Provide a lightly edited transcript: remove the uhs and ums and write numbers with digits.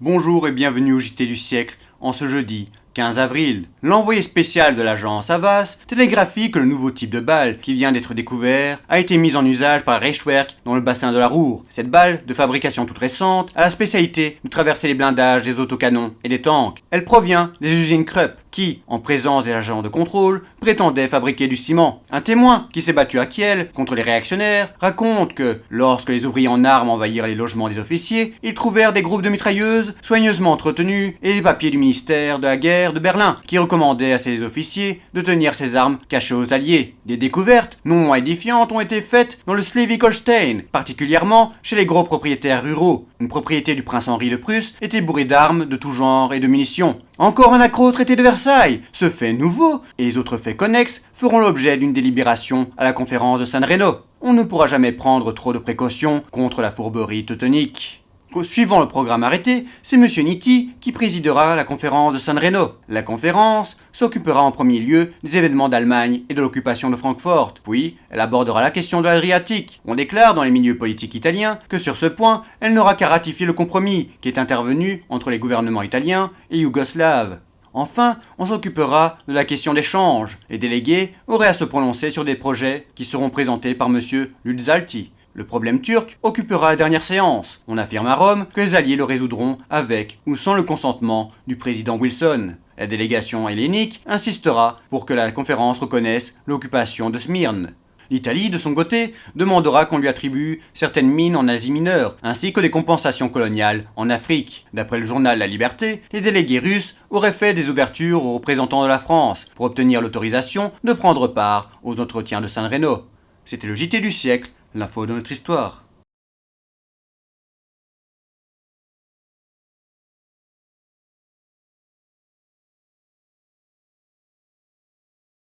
Bonjour et bienvenue au JT du siècle, en ce jeudi 15 avril. L'envoyé spécial de l'agence Havas télégraphie que le nouveau type de balle qui vient d'être découvert a été mis en usage par la Reichswehr dans le bassin de la Ruhr. Cette balle, de fabrication toute récente, a la spécialité de traverser les blindages des autocanons et des tanks. Elle provient des usines Krupp qui, en présence des agents de contrôle, prétendaient fabriquer du ciment. Un témoin qui s'est battu à Kiel contre les réactionnaires raconte que, lorsque les ouvriers en armes envahirent les logements des officiers, ils trouvèrent des groupes de mitrailleuses soigneusement entretenus et des papiers du ministère de la guerre de Berlin qui recommandaient à ces officiers de tenir ces armes cachées aux alliés. Des découvertes non moins édifiantes ont été faites dans le Schleswig-Holstein, particulièrement chez les gros propriétaires ruraux. Une propriété du prince Henri de Prusse était bourrée d'armes de tout genre et de munitions. Encore un accro au traité de Versailles. Ce fait nouveau et les autres faits connexes feront l'objet d'une délibération à la conférence de San Reno. On ne pourra jamais prendre trop de précautions contre la fourberie teutonique. Suivant le programme arrêté, c'est M. Nitti qui présidera la conférence de San Reno. La conférence s'occupera en premier lieu des événements d'Allemagne et de l'occupation de Francfort, puis elle abordera la question de l'Adriatique. On déclare dans les milieux politiques italiens que sur ce point, elle n'aura qu'à ratifier le compromis qui est intervenu entre les gouvernements italiens et yougoslaves. Enfin, on s'occupera de la question des changes. Les délégués auraient à se prononcer sur des projets qui seront présentés par M. Luzalti. Le problème turc occupera la dernière séance. On affirme à Rome que les Alliés le résoudront avec ou sans le consentement du président Wilson. La délégation hellénique insistera pour que la conférence reconnaisse l'occupation de Smyrne. L'Italie, de son côté, demandera qu'on lui attribue certaines mines en Asie mineure, ainsi que des compensations coloniales en Afrique. D'après le journal La Liberté, les délégués russes auraient fait des ouvertures aux représentants de la France pour obtenir l'autorisation de prendre part aux entretiens de San Reno. C'était le JT du siècle, l'info de notre histoire.